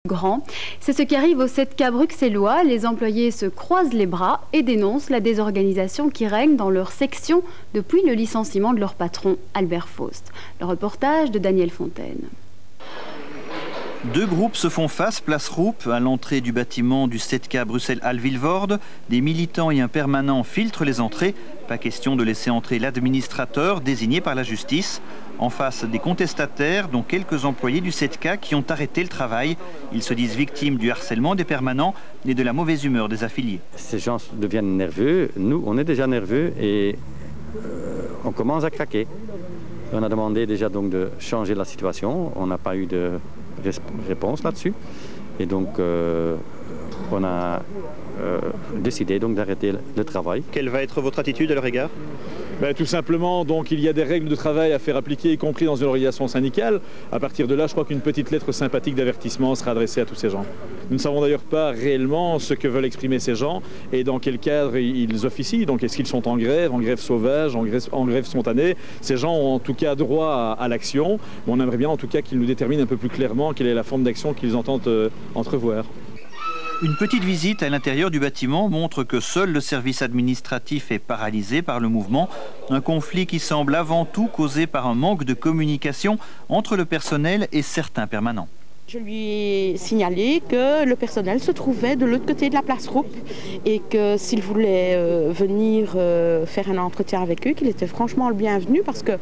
Grand. C'est ce qui arrive au 7K bruxellois. Les employés se croisent les bras et dénoncent la désorganisation qui règne dans leur section depuis le licenciement de leur patron, Albert Faust. Le reportage de Daniel Fontaine. Deux groupes se font face, place Roup, à l'entrée du bâtiment du 7K Bruxelles-Halle-Vilvoorde. Des militants et un permanent filtrent les entrées. Pas question de laisser entrer l'administrateur désigné par la justice. En face des contestataires, dont quelques employés du 7K qui ont arrêté le travail. Ils se disent victimes du harcèlement des permanents et de la mauvaise humeur des affiliés. Ces gens deviennent nerveux. Nous, on est déjà nerveux et on commence à craquer. On a demandé déjà donc de changer la situation. On n'a pas eu de réponse là-dessus. Et donc, on a décidé donc d'arrêter le travail. Quelle va être votre attitude à leur égard ? Tout simplement, donc, il y a des règles de travail à faire appliquer, y compris dans une organisation syndicale. À partir de là, je crois qu'une petite lettre sympathique d'avertissement sera adressée à tous ces gens. Nous ne savons d'ailleurs pas réellement ce que veulent exprimer ces gens et dans quel cadre ils officient. Donc, est-ce qu'ils sont en grève sauvage, en grève spontanée? Ces gens ont en tout cas droit à l'action. On aimerait bien en tout cas qu'ils nous déterminent un peu plus clairement quelle est la forme d'action qu'ils entendent entrevoir. Une petite visite à l'intérieur du bâtiment montre que seul le service administratif est paralysé par le mouvement. Un conflit qui semble avant tout causé par un manque de communication entre le personnel et certains permanents. Je lui ai signalé que le personnel se trouvait de l'autre côté de la place Roup et que s'il voulait venir faire un entretien avec eux, qu'il était franchement le bienvenu parce que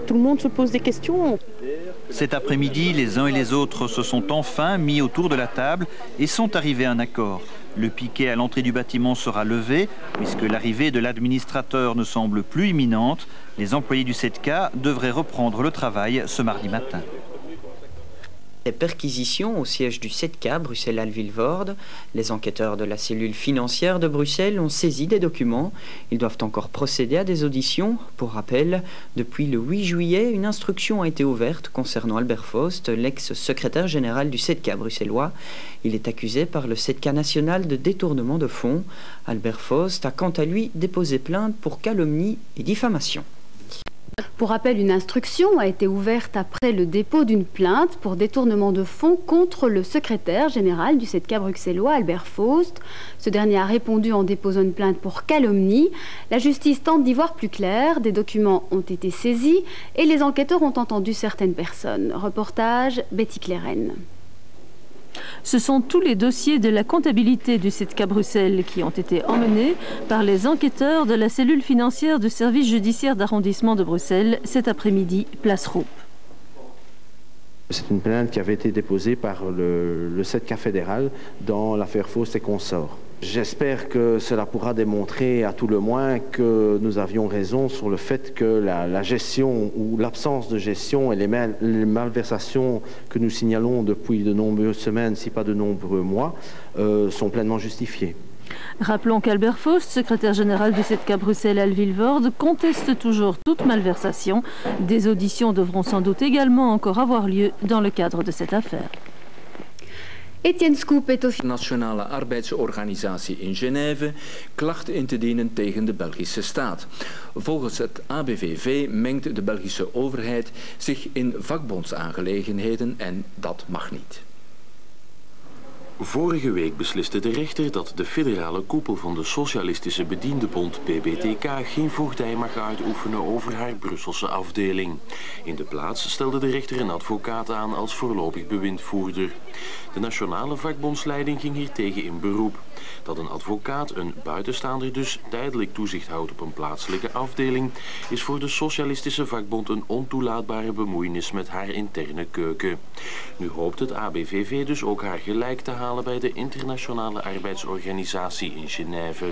tout le monde se pose des questions. Cet après-midi, les uns et les autres se sont enfin mis autour de la table et sont arrivés à un accord. Le piquet à l'entrée du bâtiment sera levé puisque l'arrivée de l'administrateur ne semble plus imminente. Les employés du 7K devraient reprendre le travail ce mardi matin. Des perquisitions au siège du 7K Bruxelles-Halle-Vilvoorde. Les enquêteurs de la cellule financière de Bruxelles ont saisi des documents. Ils doivent encore procéder à des auditions. Pour rappel, depuis le 8 juillet, une instruction a été ouverte concernant Albert Faust, l'ex-secrétaire général du 7K bruxellois. Il est accusé par le 7K national de détournement de fonds. Albert Faust a quant à lui déposé plainte pour calomnie et diffamation. Pour rappel, une instruction a été ouverte après le dépôt d'une plainte pour détournement de fonds contre le secrétaire général du 7K bruxellois, Albert Faust. Ce dernier a répondu en déposant une plainte pour calomnie. La justice tente d'y voir plus clair. Des documents ont été saisis et les enquêteurs ont entendu certaines personnes. Reportage Betty Clérène. Ce sont tous les dossiers de la comptabilité du 7K Bruxelles qui ont été emmenés par les enquêteurs de la cellule financière du service judiciaire d'arrondissement de Bruxelles cet après-midi, place Roup. C'est une plainte qui avait été déposée par le 7K fédéral dans l'affaire Faust et consorts. J'espère que cela pourra démontrer à tout le moins que nous avions raison sur le fait que la gestion ou l'absence de gestion et les malversations que nous signalons depuis de nombreuses semaines, si pas de nombreux mois, sont pleinement justifiées. Rappelons qu'Albert Faust, secrétaire général du 7K Bruxelles-Halle-Vilvoorde, conteste toujours toute malversation. Des auditions devront sans doute également encore avoir lieu dans le cadre de cette affaire. Etienne Scoop est Nationale Arbeidsorganisatie in Genève klachten in te dienen tegen de Belgische staat. Volgens het ABVV mengt de Belgische overheid zich in vakbondsaangelegenheden en dat mag niet. Vorige week besliste de rechter dat de federale koepel van de Socialistische Bediendenbond PBTK geen voogdij mag uitoefenen over haar Brusselse afdeling. In de plaats stelde de rechter een advocaat aan als voorlopig bewindvoerder. De nationale vakbondsleiding ging hiertegen in beroep. Dat een advocaat, een buitenstaander dus, tijdelijk toezicht houdt op een plaatselijke afdeling, is voor de Socialistische Vakbond een ontoelaatbare bemoeienis met haar interne keuken. Nu hoopt het ABVV dus ook haar gelijk te halen bij de Internationale Arbeidsorganisatie in Genève.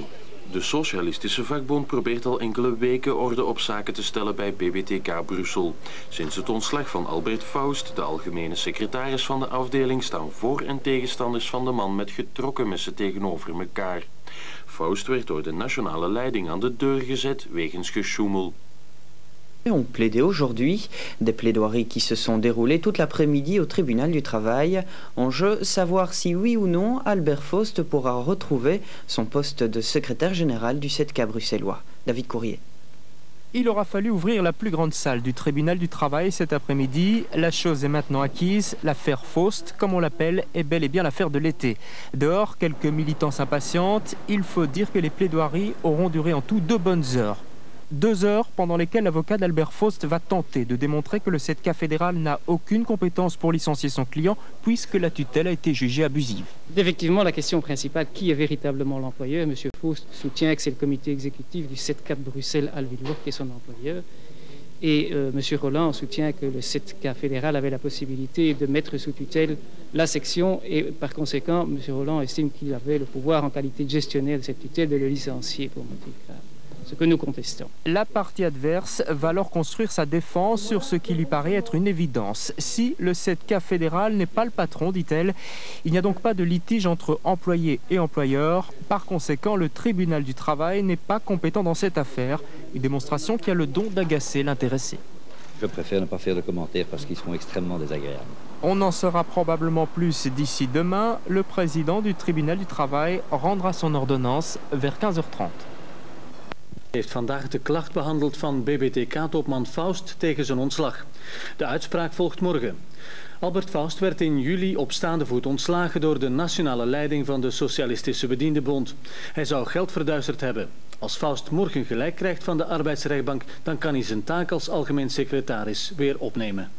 De Socialistische Vakbond probeert al enkele weken orde op zaken te stellen bij BBTK Brussel. Sinds het ontslag van Albert Faust, de algemene secretaris van de afdeling, staan voor- en tegenstanders van de man met getrokken messen tegenover elkaar. Faust werd door de nationale leiding aan de deur gezet wegens gesjoemel. Ont plaidé aujourd'hui, des plaidoiries qui se sont déroulées toute l'après-midi au tribunal du travail. En jeu, savoir si oui ou non Albert Faust pourra retrouver son poste de secrétaire général du 7K bruxellois. David Courrier. Il aura fallu ouvrir la plus grande salle du tribunal du travail cet après-midi. La chose est maintenant acquise. L'affaire Faust, comme on l'appelle, est bel et bien l'affaire de l'été. Dehors, quelques militants s'impatientent. Il faut dire que les plaidoiries auront duré en tout 2 bonnes heures. 2 heures pendant lesquelles l'avocat d'Albert Faust va tenter de démontrer que le SEDCA fédéral n'a aucune compétence pour licencier son client puisque la tutelle a été jugée abusive. Effectivement, la question principale, qui est véritablement l'employeur? M. Faust soutient que c'est le comité exécutif du SEDCA de Bruxelles, Alvilvoorde, qui est son employeur. Et M. Roland soutient que le SEDCA fédéral avait la possibilité de mettre sous tutelle la section et par conséquent, M. Roland estime qu'il avait le pouvoir en qualité de gestionnaire de cette tutelle de le licencier pour motif grave. Ce que nous contestons. La partie adverse va alors construire sa défense sur ce qui lui paraît être une évidence. Si le SEDCA fédéral n'est pas le patron, dit-elle, il n'y a donc pas de litige entre employés et employeurs. Par conséquent, le tribunal du travail n'est pas compétent dans cette affaire. Une démonstration qui a le don d'agacer l'intéressé. Je préfère ne pas faire de commentaires parce qu'ils seront extrêmement désagréables. On en saura probablement plus d'ici demain. Le président du tribunal du travail rendra son ordonnance vers 15h30. Heeft vandaag de klacht behandeld van BBTK-topman Faust tegen zijn ontslag. De uitspraak volgt morgen. Albert Faust werd in juli op staande voet ontslagen door de nationale leiding van de Socialistische Bediendenbond. Hij zou geld verduisterd hebben. Als Faust morgen gelijk krijgt van de arbeidsrechtbank, dan kan hij zijn taak als algemeen secretaris weer opnemen.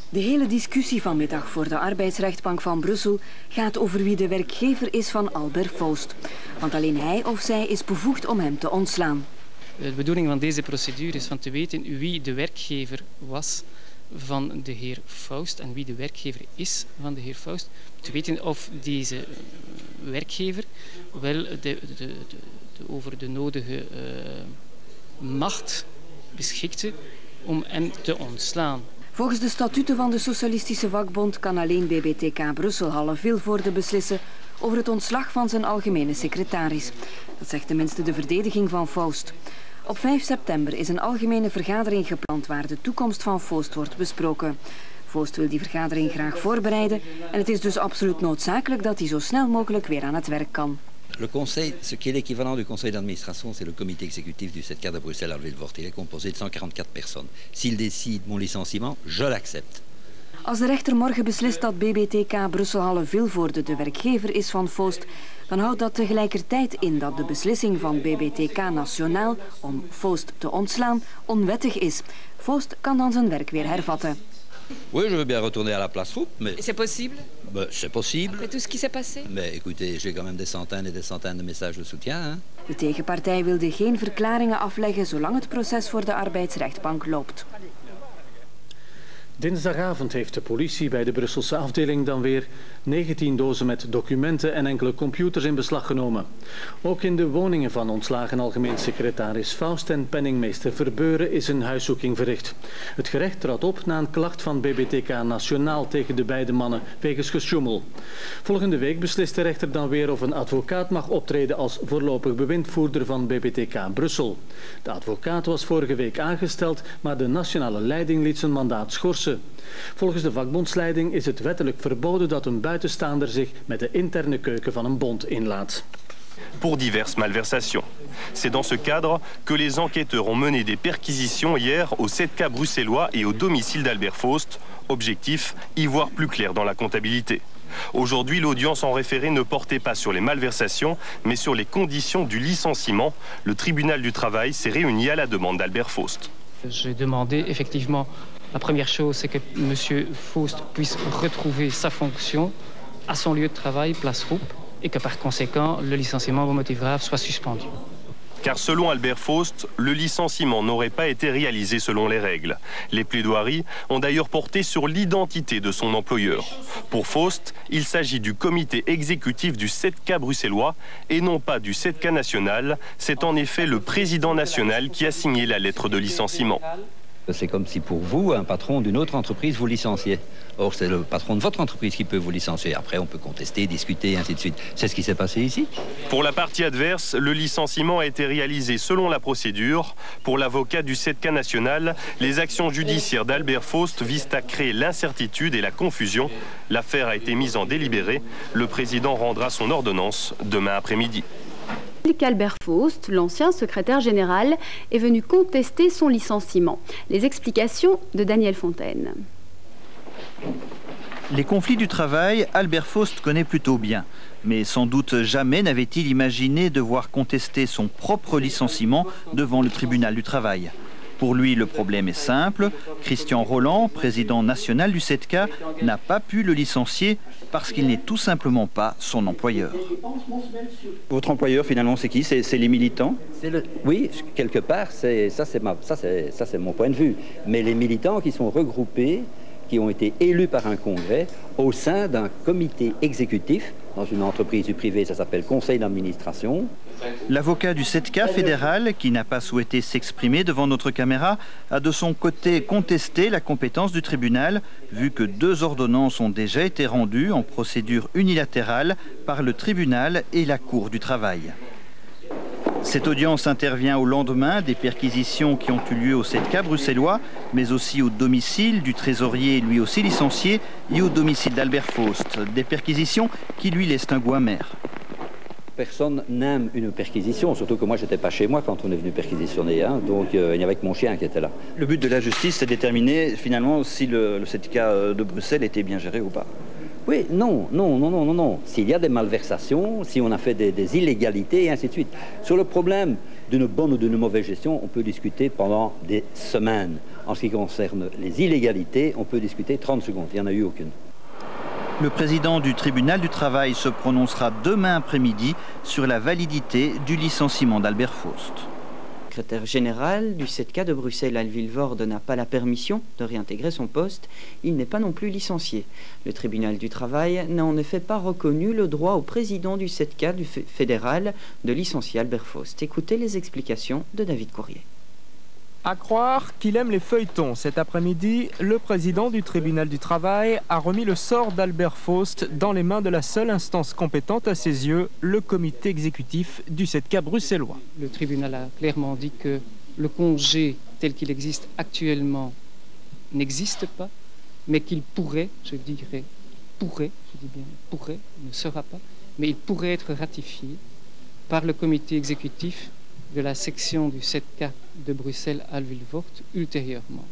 De hele discussie vanmiddag voor de arbeidsrechtbank van Brussel gaat over wie de werkgever is van Albert Faust. Want alleen hij of zij is bevoegd om hem te ontslaan. De bedoeling van deze procedure is van te weten wie de werkgever was van de heer Faust en wie de werkgever is van de heer Faust. Te weten of deze werkgever wel over de nodige macht beschikte om hem te ontslaan. Volgens de statuten van de Socialistische Vakbond kan alleen BBTK Brussel-Halle-Vilvoorde beslissen over het ontslag van zijn algemene secretaris. Dat zegt tenminste de verdediging van Faust. Op 5 september is een algemene vergadering gepland waar de toekomst van Faust wordt besproken. Faust wil die vergadering graag voorbereiden en het is dus absoluut noodzakelijk dat hij zo snel mogelijk weer aan het werk kan. Le conseil, ce qui est l'équivalent du conseil d'administration, c'est le comité exécutif du SEDCA de Bruxelles-Alvilvoorde. Il est composé de 144 personnes. S'il décide mon licenciement, je l'accepte. Als de rechter morgen beslist dat BBTK Brussel-Halle-Vilvoorde de werkgever is van Faust, dan houdt dat tegelijkertijd in dat de beslissing van BBTK Nationaal om Faust te ontslaan onwettig is. Faust kan dan zijn werk weer hervatten. Oui, je veux bien retourner à la place Roupe, mais... C'est possible? C'est possible. Après tout ce qui s'est passé? Mais écoutez, j'ai quand même des centaines et des centaines de messages de soutien. Hein? De tegenpartij wilde geen verklaringen afleggen zolang het proces voor de arbeidsrechtbank loopt. Dinsdagavond heeft de politie bij de Brusselse afdeling dan weer 19 dozen met documenten en enkele computers in beslag genomen. Ook in de woningen van ontslagen algemeen secretaris Faust en penningmeester Verbeuren is een huiszoeking verricht. Het gerecht trad op na een klacht van BBTK Nationaal tegen de beide mannen wegens gesjoemel. Volgende week beslist de rechter dan weer of een advocaat mag optreden als voorlopig bewindvoerder van BBTK Brussel. De advocaat was vorige week aangesteld, maar de nationale leiding liet zijn mandaat schorsen. Volgens de vakbondsleiding is het wettelijk verboden dat een buitenstaander zich met de interne keuken van een bond inlaat. Pour diverses malversations. C'est dans ce cadre que les enquêteurs ont mené des perquisitions hier au SEDCA bruxellois et au domicile d'Albert Faust. Objectif, y voir plus clair dans la comptabilité. Aujourd'hui, l'audience en référé ne portait pas sur les malversations, mais sur les conditions du licenciement. Le tribunal du travail s'est réuni à la demande d'Albert Faust. J'ai demandé effectivement, la première chose, c'est que M. Faust puisse retrouver sa fonction à son lieu de travail, place Roupe, et que par conséquent, le licenciement pour motif grave soit suspendu. Car selon Albert Faust, le licenciement n'aurait pas été réalisé selon les règles. Les plaidoiries ont d'ailleurs porté sur l'identité de son employeur. Pour Faust, il s'agit du comité exécutif du SEDCA bruxellois et non pas du SEDCA national. C'est en effet le président national qui a signé la lettre de licenciement. C'est comme si pour vous, un patron d'une autre entreprise vous licenciait. Or, c'est le patron de votre entreprise qui peut vous licencier. Après, on peut contester, discuter, et ainsi de suite. C'est ce qui s'est passé ici. Pour la partie adverse, le licenciement a été réalisé selon la procédure. Pour l'avocat du SEDCA national, les actions judiciaires d'Albert Faust visent à créer l'incertitude et la confusion. L'affaire a été mise en délibéré. Le président rendra son ordonnance demain après-midi. qu'Albert Faust, l'ancien secrétaire général, est venu contester son licenciement. Les explications de Daniel Fontaine. Les conflits du travail, Albert Faust connaît plutôt bien. Mais sans doute jamais n'avait-il imaginé devoir contester son propre licenciement devant le tribunal du travail. Pour lui, le problème est simple. Christian Roland, président national du SETCA, n'a pas pu le licencier parce qu'il n'est tout simplement pas son employeur. Votre employeur, finalement, c'est qui? C'est les militants? Oui, quelque part, ça c'est mon point de vue. Mais les militants qui sont regroupés, qui ont été élus par un congrès au sein d'un comité exécutif. Dans une entreprise du privé, ça s'appelle conseil d'administration. L'avocat du SETCA fédéral, qui n'a pas souhaité s'exprimer devant notre caméra, a de son côté contesté la compétence du tribunal, vu que 2 ordonnances ont déjà été rendues en procédure unilatérale par le tribunal et la Cour du travail. Cette audience intervient au lendemain des perquisitions qui ont eu lieu au SETCA bruxellois, mais aussi au domicile du trésorier, lui aussi licencié, et au domicile d'Albert Faust. Des perquisitions qui lui laissent un goût amer. Personne n'aime une perquisition, surtout que moi, j'étais pas chez moi quand on est venu perquisitionner. Hein, donc, il n'y avait que mon chien qui était là. Le but de la justice, c'est de déterminer, finalement, si le SETCA de Bruxelles était bien géré ou pas. Oui, non. S'il y a des malversations, si on a fait des illégalités et ainsi de suite. Sur le problème d'une bonne ou d'une mauvaise gestion, on peut discuter pendant des semaines. En ce qui concerne les illégalités, on peut discuter 30 secondes. Il n'y en a eu aucune. Le président du tribunal du travail se prononcera demain après-midi sur la validité du licenciement d'Albert Faust. Le secrétaire général du SETCA de Bruxelles, Alvilvoorde, n'a pas la permission de réintégrer son poste. Il n'est pas non plus licencié. Le tribunal du travail n'a en effet pas reconnu le droit au président du SETCA du fédéral de licencier Albert Faust. Écoutez les explications de David Courrier. À croire qu'il aime les feuilletons, cet après-midi, le président du tribunal du travail a remis le sort d'Albert Faust dans les mains de la seule instance compétente à ses yeux, le comité exécutif du SETCA bruxellois. Le tribunal a clairement dit que le congé tel qu'il existe actuellement n'existe pas, mais qu'il pourrait, je dis bien pourrait, ne sera pas, mais il pourrait être ratifié par le comité exécutif de la section du SETCA de Bruxelles-Alvilvoorde ultérieurement.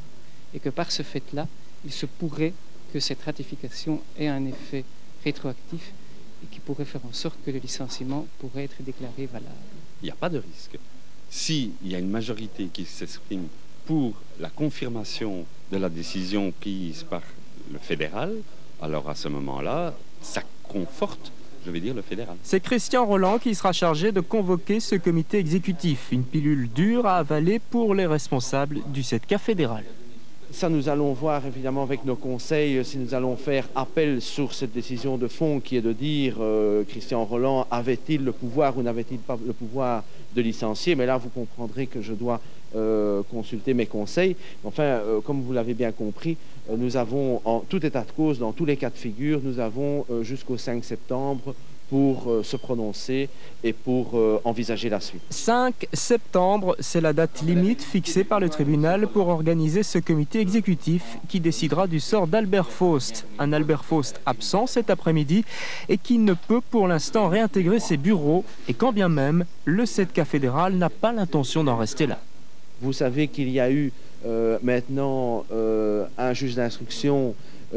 Et que par ce fait-là, il se pourrait que cette ratification ait un effet rétroactif et qui pourrait faire en sorte que le licenciement pourrait être déclaré valable. Il n'y a pas de risque. S'il y a une majorité qui s'exprime pour la confirmation de la décision prise par le fédéral, alors à ce moment-là, ça conforte, je vais dire, le fédéral. C'est Christian Roland qui sera chargé de convoquer ce comité exécutif, une pilule dure à avaler pour les responsables du SETCA fédéral. Ça, nous allons voir évidemment avec nos conseils si nous allons faire appel sur cette décision de fond qui est de dire Christian Roland avait-il le pouvoir ou n'avait-il pas le pouvoir de licencier, mais là vous comprendrez que je dois consulter mes conseils. Enfin, comme vous l'avez bien compris, nous avons en tout état de cause, dans tous les cas de figure, nous avons jusqu'au 5 septembre pour se prononcer et pour envisager la suite. 5 septembre, c'est la date limite fixée par le tribunal pour organiser ce comité exécutif qui décidera du sort d'Albert Faust. Un Albert Faust absent cet après-midi et qui ne peut pour l'instant réintégrer ses bureaux et quand bien même le SETCA fédéral n'a pas l'intention d'en rester là. Vous savez qu'il y a eu maintenant un juge d'instruction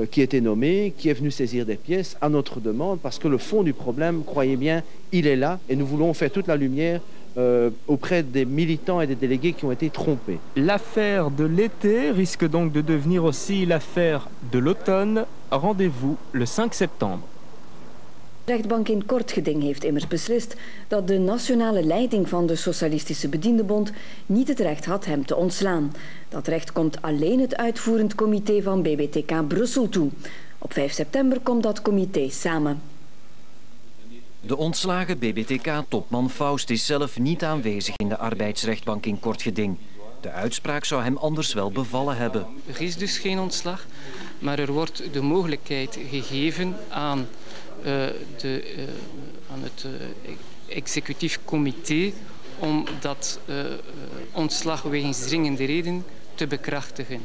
qui était nommé, qui est venu saisir des pièces à notre demande, parce que le fond du problème, croyez bien, il est là, et nous voulons faire toute la lumière auprès des militants et des délégués qui ont été trompés. L'affaire de l'été risque donc de devenir aussi l'affaire de l'automne. Rendez-vous le 5 septembre. De rechtbank in Kortgeding heeft immers beslist dat de nationale leiding van de Socialistische Bediendenbond niet het recht had hem te ontslaan. Dat recht komt alleen het uitvoerend comité van BBTK Brussel toe. Op 5 september komt dat comité samen. De ontslagen BBTK-topman Faust is zelf niet aanwezig in de arbeidsrechtbank in Kortgeding. De uitspraak zou hem anders wel bevallen hebben. Er is dus geen ontslag, maar er wordt de mogelijkheid gegeven aan het executief comité om dat ontslag wegens dringende reden te bekrachtigen.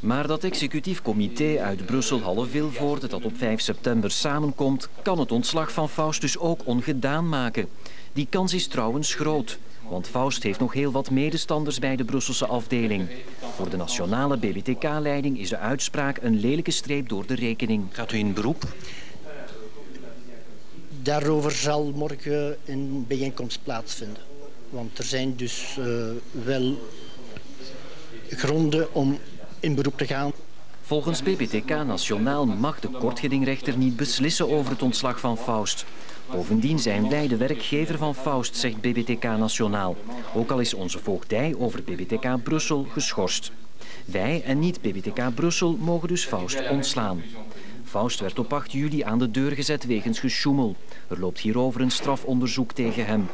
Maar dat executief comité uit Brussel-Halle-Vilvoorde dat op 5 september samenkomt, kan het ontslag van Faust dus ook ongedaan maken. Die kans is trouwens groot, want Faust heeft nog heel wat medestanders bij de Brusselse afdeling. Voor de nationale BBTK-leiding is de uitspraak een lelijke streep door de rekening. Gaat u in beroep? Daarover zal morgen een bijeenkomst plaatsvinden. Want er zijn dus wel gronden om in beroep te gaan. Volgens BBTK Nationaal mag de kortgedingrechter niet beslissen over het ontslag van Faust. Bovendien zijn wij de werkgever van Faust, zegt BBTK Nationaal. Ook al is onze voogdij over BBTK Brussel geschorst. Wij en niet BBTK Brussel mogen dus Faust ontslaan. Faust werd op 8 juli aan de deur gezet wegens gesjoemel. Er loopt hierover een strafonderzoek tegen hem.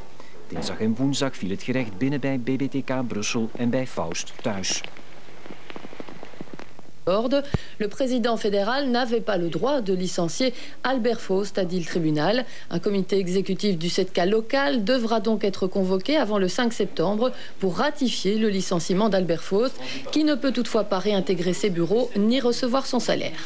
Dinsdag en woensdag viel het gerecht binnen bij BBTK Brussel en bij Faust thuis. Le président fédéral n'avait pas le droit de licencier Albert Faust, a dit le tribunal. Un comité exécutif du 7K local devra donc être convoqué avant le 5 septembre pour ratifier le licenciement d'Albert Faust, qui ne peut toutefois pas réintégrer ses bureaux ni recevoir son salaire.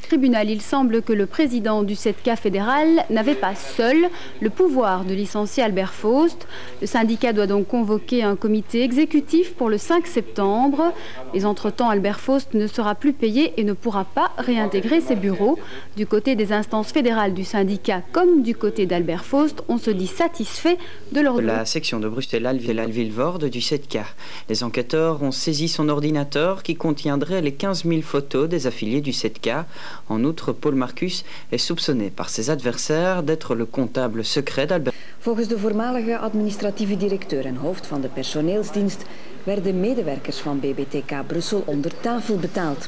Tribunal, il semble que le président du 7K fédéral n'avait pas seul le pouvoir de licencier Albert Faust. Le syndicat doit donc convoquer un comité exécutif pour le 5 septembre. Mais entre-temps, Albert Faust ne sera plus payé et ne pourra pas réintégrer ses bureaux. Du côté des instances fédérales du syndicat comme du côté d'Albert Faust, on se dit satisfait de leur... La section de Bruxelles-Vilvoorde du 7K. Les enquêteurs ont saisi son ordinateur qui contiendrait les 15 000 photos des affiliés du 7K. En outre, Paul Marcus est soupçonné par ses adversaires d'être le comptable secret d'Albert. Volgens de voormalige administratieve directeur en hoofd van de personeelsdienst werden medewerkers van BBTK Brussel onder tafel betaald.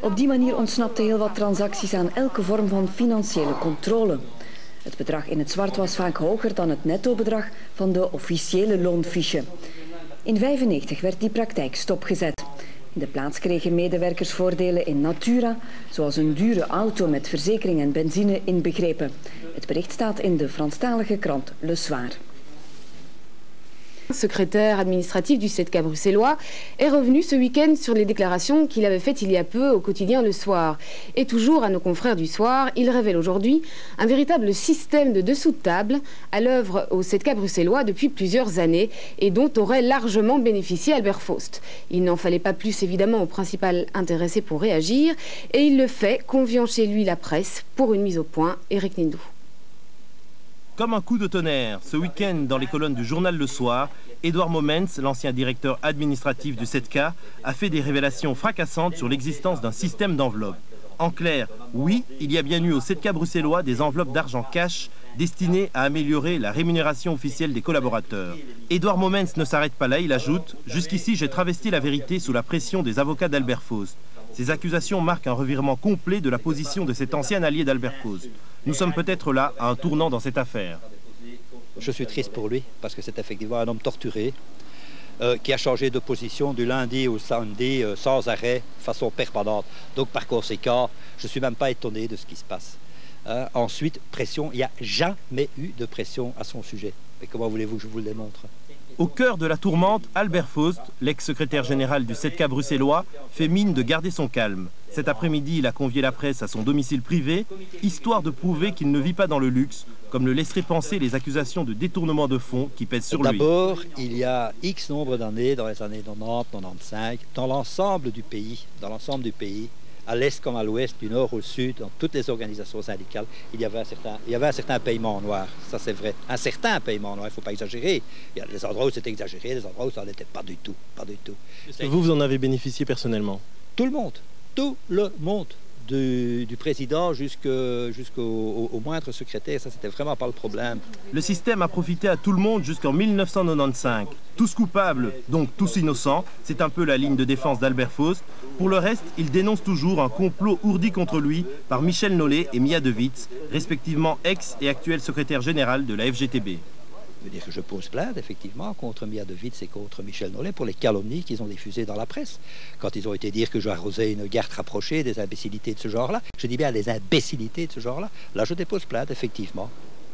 Op die manier ontsnapte heel wat transacties aan elke vorm van financiële controle. Het bedrag in het zwart was vaak hoger dan het nettobedrag van de officiële loonfiche. In 1995 werd die praktijk stopgezet. In de plaats kregen medewerkers voordelen in natura, zoals een dure auto met verzekering en benzine inbegrepen. Het bericht staat in de Franstalige krant Le Soir. Secrétaire administratif du 7K bruxellois, est revenu ce week-end sur les déclarations qu'il avait faites il y a peu au quotidien Le Soir. Et toujours à nos confrères du Soir, il révèle aujourd'hui un véritable système de dessous de table à l'œuvre au 7K bruxellois depuis plusieurs années et dont aurait largement bénéficié Albert Faust. Il n'en fallait pas plus évidemment au principal intéressé pour réagir et il le fait, conviant chez lui la presse pour une mise au point. Eric Nindou. Comme un coup de tonnerre, ce week-end dans les colonnes du journal Le Soir, Édouard Momens, l'ancien directeur administratif du 7K, a fait des révélations fracassantes sur l'existence d'un système d'enveloppes. En clair, oui, il y a bien eu au 7K bruxellois des enveloppes d'argent cash destinées à améliorer la rémunération officielle des collaborateurs. Édouard Momens ne s'arrête pas là, il ajoute « Jusqu'ici, j'ai travesti la vérité sous la pression des avocats d'Albert Faust. Ces accusations marquent un revirement complet de la position de cet ancien allié d'Albert Faust. Nous sommes peut-être là à un tournant dans cette affaire. » Je suis triste pour lui, parce que c'est effectivement un homme torturé, qui a changé de position du lundi au samedi sans arrêt, façon permanente. Donc par conséquent, je ne suis même pas étonné de ce qui se passe. Ensuite, pression, il n'y a jamais eu de pression à son sujet. Et comment voulez-vous que je vous le démontre ? Au cœur de la tourmente, Albert Faust, l'ex-secrétaire général du 7K bruxellois, fait mine de garder son calme. Cet après-midi, il a convié la presse à son domicile privé, histoire de prouver qu'il ne vit pas dans le luxe, comme le laisseraient penser les accusations de détournement de fonds qui pèsent sur lui. D'abord, il y a X nombre d'années, dans les années 90, 95, dans l'ensemble du pays, à l'est comme à l'ouest, du nord au sud, dans toutes les organisations syndicales, il y avait un certain paiement noir. Ça, c'est vrai. Un certain paiement noir, il ne faut pas exagérer. Il y a des endroits où c'était exagéré, des endroits où ça n'était pas du tout. Pas du tout. Est-ce que vous en avez bénéficié personnellement? Tout le monde. Tout le monde. Du président jusqu'au moindre secrétaire, ça c'était vraiment pas le problème. Le système a profité à tout le monde jusqu'en 1995. Tous coupables, donc tous innocents, c'est un peu la ligne de défense d'Albert Faust. Pour le reste, il dénonce toujours un complot ourdi contre lui par Michel Nollet et Mia De Witz, respectivement ex et actuel secrétaire général de la FGTB. Je veux dire que je pose plainte, effectivement, contre Mia De Witz et contre Michel Nollet pour les calomnies qu'ils ont diffusées dans la presse. Quand ils ont été dire que j'arrosais une garde rapprochée, des imbécilités de ce genre-là, je dis bien des imbécilités de ce genre-là, là je dépose plainte, effectivement.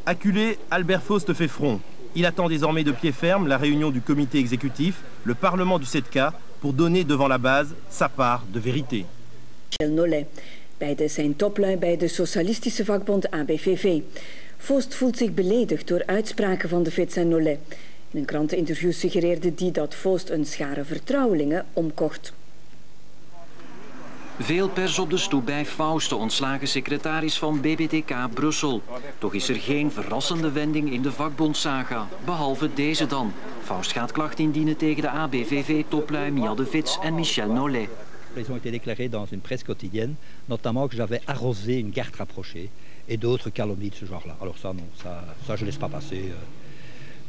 Acculé, Albert Faust fait front. Il attend désormais de pied ferme la réunion du comité exécutif, le Parlement du 7K, pour donner devant la base sa part de vérité. Michel Nollet. Beide zijn toplui bij de socialistische vakbond ABVV. Vost voelt zich beledigd door uitspraken van de Vits en Nollet. In een kranteninterview suggereerde die dat Vost een schare vertrouwelingen omkocht. Veel pers op de stoep bij Faust, de ontslagen secretaris van BBTK Brussel. Toch is er geen verrassende wending in de vakbondsaga, behalve deze dan. Faust gaat klacht indienen tegen de ABVV-toplui Mia de Vits en Michel Nollet. Ils ont été déclarés dans une presse quotidienne, notamment que j'avais arrosé une garde rapprochée et d'autres calomnies de ce genre-là. Alors ça, non, ça je ne laisse pas passer.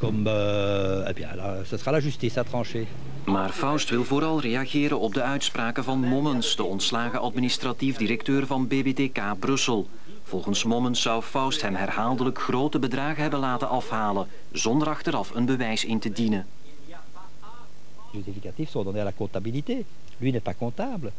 Eh bien, là, ce sera la justice à trancher. Maar Faust wil vooral reageren op de uitspraken van Mommens, de ontslagen administratief directeur van BBTK Brussel. Volgens Mommens zou Faust hem herhaaldelijk grote bedragen hebben laten afhalen, zonder achteraf een bewijs in te dienen. Justificatifs sont donnés à la comptabilité. Lui n'est pas comptable.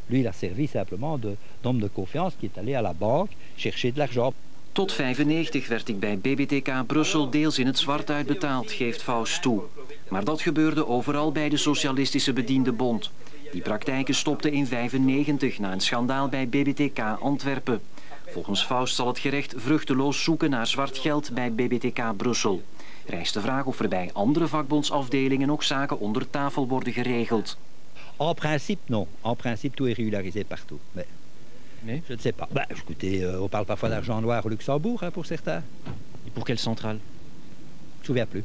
Lui, il a servi simplement d'homme de confiance qui est allé à la banque chercher de l'argent. Tot 95 werd ik bij BBTK Brussel deels in het zwart uitbetaald, geeft Faust toe. Maar dat gebeurde overal bij de Socialistische Bediendenbond. Die praktijken stopten in 1995 na een schandaal bij BBTK Antwerpen. Volgens Faust zal het gerecht vruchteloos zoeken naar zwart geld bij BBTK Brussel. Rijst de vraag of er bij andere vakbondsafdelingen nog zaken onder tafel worden geregeld. En principe, non. En principe, tout est régularisé partout. Mais je ne sais pas. Bah, écoutez, on parle parfois d'argent noir au Luxembourg, hein, pour certains. Et pour quelle centrale? Je me souviens plus.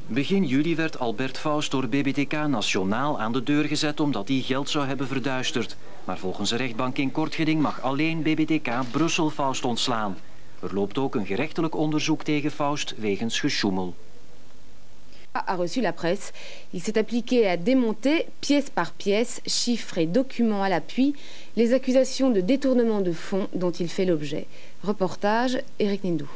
Begin juli werd Albert Faust door BBTK Nationaal aan de deur gezet omdat hij geld zou hebben verduisterd. Maar volgens de rechtbank in Kortgeding mag alleen BBTK Brussel Faust ontslaan. Er loopt ook een gerechtelijk onderzoek tegen Faust wegens gesjoemel. A reçu la presse. Il s'est appliqué à démonter, pièce par pièce, chiffres et documents à l'appui, les accusations de détournement de fonds dont il fait l'objet. Reportage, Eric Nindou.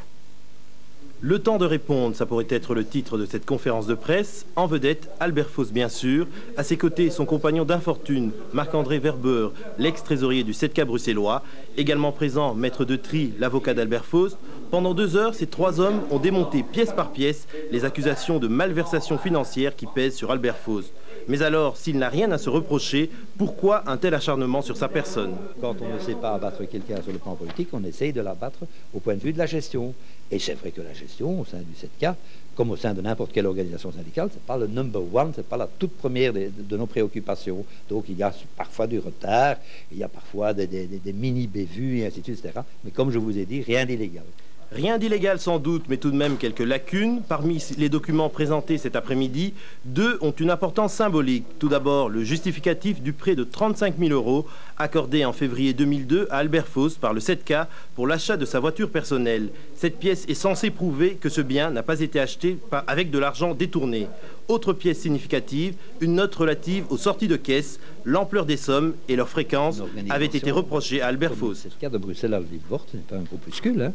Le temps de répondre, ça pourrait être le titre de cette conférence de presse. En vedette, Albert Faust bien sûr. À ses côtés, son compagnon d'infortune, Marc-André Verber, l'ex-trésorier du 7K bruxellois. Également présent, Maître de Trie, l'avocat d'Albert Faust. Pendant 2 heures, ces 3 hommes ont démonté pièce par pièce les accusations de malversation financière qui pèsent sur Albert Faust. Mais alors, s'il n'a rien à se reprocher, pourquoi un tel acharnement sur sa personne? Quand on ne sait pas abattre quelqu'un sur le plan politique, on essaye de l'abattre au point de vue de la gestion. Et c'est vrai que la gestion, au sein du 7K, comme au sein de n'importe quelle organisation syndicale, ce n'est pas le number one, ce n'est pas la toute première de nos préoccupations. Donc il y a parfois du retard, il y a parfois des mini-bévues et ainsi de suite, etc. Mais comme je vous ai dit, rien d'illégal. Rien d'illégal sans doute, mais tout de même quelques lacunes. Parmi les documents présentés cet après-midi, 2 ont une importance symbolique. Tout d'abord, le justificatif du prêt de 35 000 € accordé en février 2002 à Albert Faust par le 7K pour l'achat de sa voiture personnelle. Cette pièce est censée prouver que ce bien n'a pas été acheté avec de l'argent détourné. Autre pièce significative, une note relative aux sorties de caisse. L'ampleur des sommes et leur fréquence avaient été reprochées à Albert Faust. Le 7K de Bruxelles à Vilvoorde, ce n'est pas un groupuscule, hein.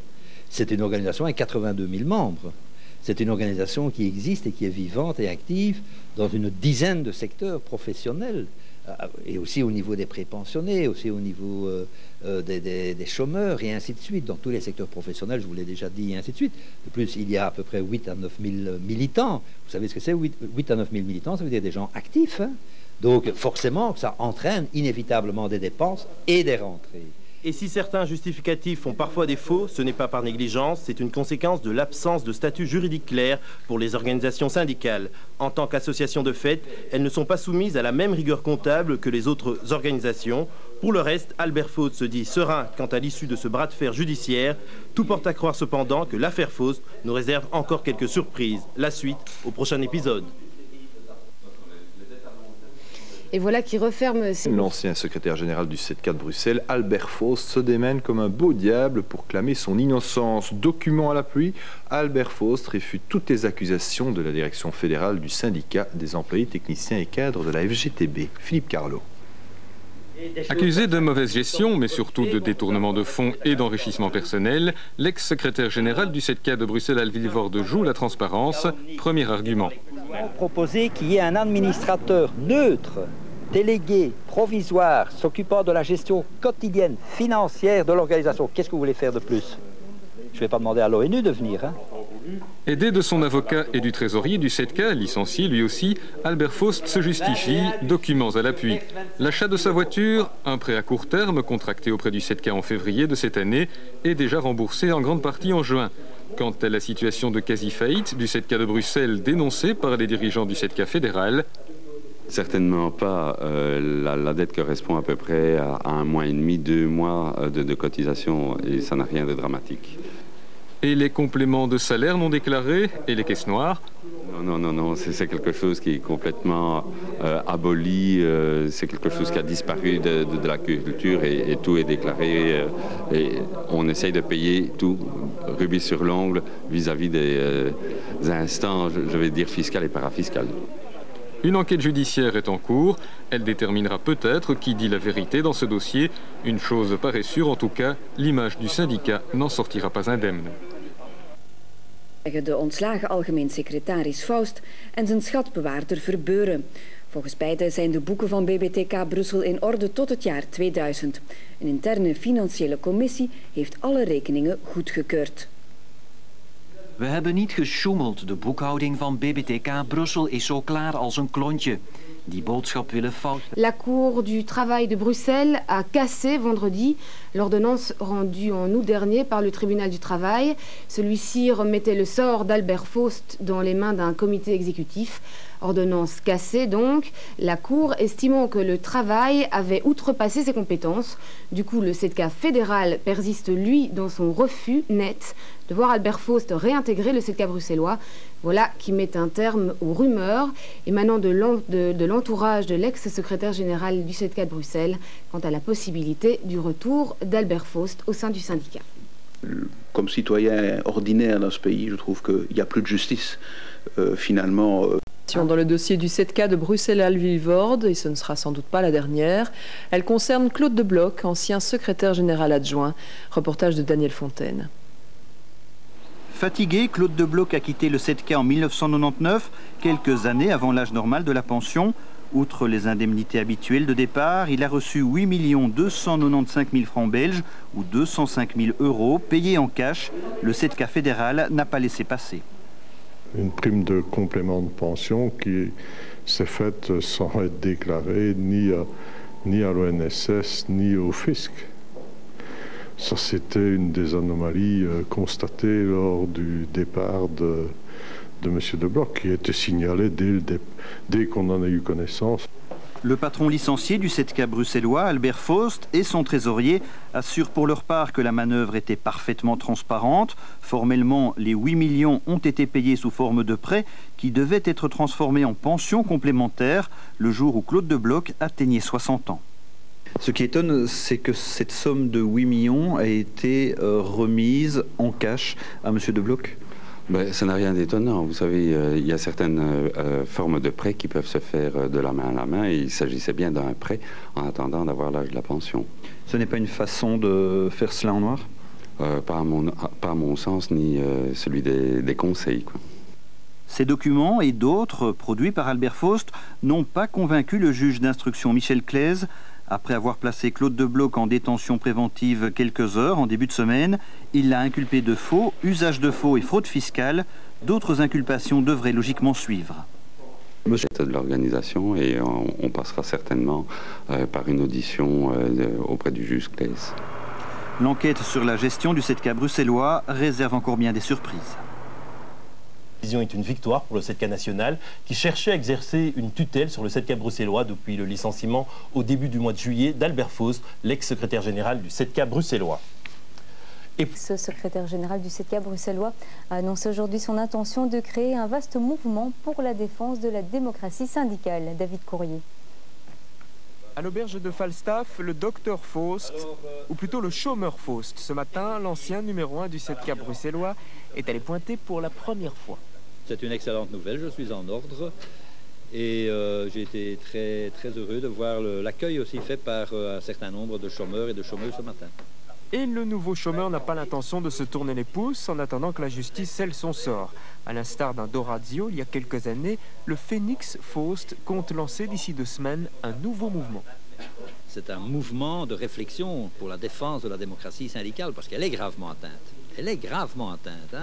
C'est une organisation avec 82 000 membres. C'est une organisation qui existe et qui est vivante et active dans une dizaine de secteurs professionnels, et aussi au niveau des prépensionnés, aussi au niveau des chômeurs, et ainsi de suite. Dans tous les secteurs professionnels, je vous l'ai déjà dit, et ainsi de suite. De plus, il y a à peu près 8 à 9 000 militants. Vous savez ce que c'est, 8 à 9 000 militants, ça veut dire des gens actifs, hein. Donc forcément, ça entraîne inévitablement des dépenses et des rentrées. Et si certains justificatifs font parfois défaut, ce n'est pas par négligence, c'est une conséquence de l'absence de statut juridique clair pour les organisations syndicales. En tant qu'association de fait, elles ne sont pas soumises à la même rigueur comptable que les autres organisations. Pour le reste, Albert Faust se dit serein quant à l'issue de ce bras de fer judiciaire. Tout porte à croire cependant que l'affaire Faust nous réserve encore quelques surprises. La suite au prochain épisode. Et voilà qui referme... L'ancien secrétaire général du 7K de Bruxelles, Albert Faust, se démène comme un beau diable pour clamer son innocence. Document à l'appui, Albert Faust réfute toutes les accusations de la direction fédérale du syndicat des employés techniciens et cadres de la FGTB. Philippe Carlo. Accusé de mauvaise gestion, mais surtout de détournement de fonds et d'enrichissement personnel, l'ex-secrétaire général du 7K de Bruxelles à Vilvoorde joue la transparence. Premier argument. Proposer qu'il y ait un administrateur neutre, délégué, provisoire, s'occupant de la gestion quotidienne, financière de l'organisation. Qu'est-ce que vous voulez faire de plus? Je ne vais pas demander à l'ONU de venir, hein. Aidé de son avocat et du trésorier du 7K, licencié lui aussi, Albert Faust se justifie, documents à l'appui. L'achat de sa voiture, un prêt à court terme contracté auprès du 7K en février de cette année, est déjà remboursé en grande partie en juin. Quant à la situation de quasi-faillite du 7K de Bruxelles dénoncée par les dirigeants du 7K fédéral, certainement pas. La dette correspond à peu près à 1 mois et demi, 2 mois de cotisation et ça n'a rien de dramatique. Et les compléments de salaire non déclarés et les caisses noires? Non, c'est quelque chose qui est complètement aboli, c'est quelque chose qui a disparu de la culture et tout est déclaré et on essaye de payer tout rubis sur l'ongle vis-à-vis des instances, je vais dire, fiscales et parafiscales. Une enquête judiciaire est en cours. Elle déterminera peut-être qui dit la vérité dans ce dossier. Une chose paraît sûre, en tout cas, l'image du syndicat n'en sortira pas indemne. De ontslagen algemeen secretaris Faust en zijn schatbewaarder Verbeuren. Volgens beide zijn de boeken van BBTK Brussel in orde tot het jaar 2000. Een interne financiële commissie heeft alle rekeningen goedgekeurd. We hebben niet gesjoemeld. De boekhouding van BBTK Brussel is zo klaar als een klontje. Die boodschap willen Faust. La Cour du travail de Bruxelles a cassé vendredi l'ordonnance rendue en août dernier par le tribunal du travail. Celui-ci remettait le sort d'Albert Faust dans les mains d'un comité exécutif. Ordonnance cassée donc, la Cour estimant que le travail avait outrepassé ses compétences. Du coup, le 7K fédéral persiste, lui, dans son refus net de voir Albert Faust réintégrer le 7K bruxellois. Voilà qui met un terme aux rumeurs émanant de l'entourage de l'ex-secrétaire général du 7K de Bruxelles quant à la possibilité du retour d'Albert Faust au sein du syndicat. Comme citoyen ordinaire dans ce pays, je trouve qu'il n'y a plus de justice. Finalement... Dans le dossier du 7K de Bruxelles-Alvilvoorde, et ce ne sera sans doute pas la dernière, elle concerne Claude de Bloch, ancien secrétaire général adjoint. Reportage de Daniel Fontaine. Fatigué, Claude de Bloch a quitté le 7K en 1999, quelques années avant l'âge normal de la pension. Outre les indemnités habituelles de départ, il a reçu 8 295 000 francs belges ou 205 000 euros payés en cash. Le 7K fédéral n'a pas laissé passer. Une prime de complément de pension qui s'est faite sans être déclarée ni à l'ONSS ni au fisc. Ça, c'était une des anomalies constatées lors du départ de M. de Bloch, qui était signalé dès qu'on en a eu connaissance. Le patron licencié du 7K bruxellois, Albert Faust, et son trésorier assurent pour leur part que la manœuvre était parfaitement transparente. Formellement, les 8 millions ont été payés sous forme de prêts qui devaient être transformés en pension complémentaire le jour où Claude de Bloch atteignait 60 ans. Ce qui étonne, c'est que cette somme de 8 millions a été remise en cash à M. de Bloch. Ça n'a rien d'étonnant. Vous savez, il y a certaines formes de prêts qui peuvent se faire de la main à la main et il s'agissait bien d'un prêt en attendant d'avoir l'âge de la pension. Ce n'est pas une façon de faire cela en noir? Pas à mon sens, ni celui des conseils, quoi. Ces documents et d'autres produits par Albert Faust n'ont pas convaincu le juge d'instruction Michel Claise. Après avoir placé Claude de Bloch en détention préventive quelques heures en début de semaine, il l'a inculpé de faux, usage de faux et fraude fiscale. D'autres inculpations devraient logiquement suivre. C'est de l'organisation et on passera certainement par une audition auprès du juge Claise. L'enquête sur la gestion du 7K bruxellois réserve encore bien des surprises. La décision est une victoire pour le 7K national qui cherchait à exercer une tutelle sur le 7K bruxellois depuis le licenciement au début du mois de juillet d'Albert Faust, l'ex-secrétaire général du 7K bruxellois. Ce secrétaire général du 7K bruxellois a annoncé aujourd'hui son intention de créer un vaste mouvement pour la défense de la démocratie syndicale. David Courrier. À l'auberge de Falstaff, le docteur Faust, ou plutôt le chômeur Faust. Ce matin, l'ancien numéro 1 du 7K bruxellois est allé pointer pour la première fois. C'est une excellente nouvelle, je suis en ordre et j'ai été très heureux de voir l'accueil aussi fait par un certain nombre de chômeurs et de chômeuses ce matin. Et le nouveau chômeur n'a pas l'intention de se tourner les pouces en attendant que la justice scelle son sort. À l'instar d'un Dorazio, il y a quelques années, le Phoenix Faust compte lancer d'ici 2 semaines un nouveau mouvement. C'est un mouvement de réflexion pour la défense de la démocratie syndicale parce qu'elle est gravement atteinte. elle est gravement atteinte.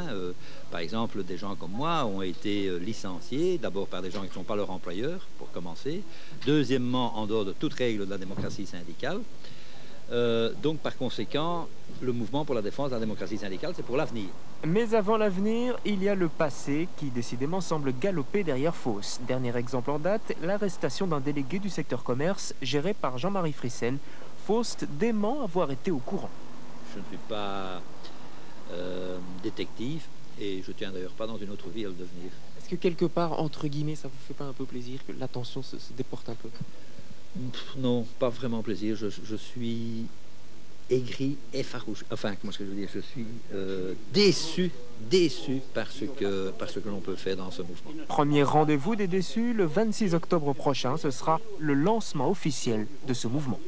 Par exemple, des gens comme moi ont été licenciés, d'abord par des gens qui ne sont pas leur employeur, pour commencer. Deuxièmement, en dehors de toute règle de la démocratie syndicale. Donc, par conséquent, le mouvement pour la défense de la démocratie syndicale, c'est pour l'avenir. Mais avant l'avenir, il y a le passé qui décidément semble galoper derrière Faust. Dernier exemple en date, l'arrestation d'un délégué du secteur commerce géré par Jean-Marie Frissen. Faust dément avoir été au courant. Je ne suis pas détective et je tiens d'ailleurs pas dans une autre vie à le devenir. Est-ce que quelque part, entre guillemets, ça vous fait pas un peu plaisir que l'attention se déporte un peu? Non, pas vraiment plaisir. Je suis aigri et farouche. Enfin, comment est-ce que je veux dire? Je suis déçu par ce que l'on peut faire dans ce mouvement. Premier rendez-vous des déçus, le 26 octobre prochain, ce sera le lancement officiel de ce mouvement.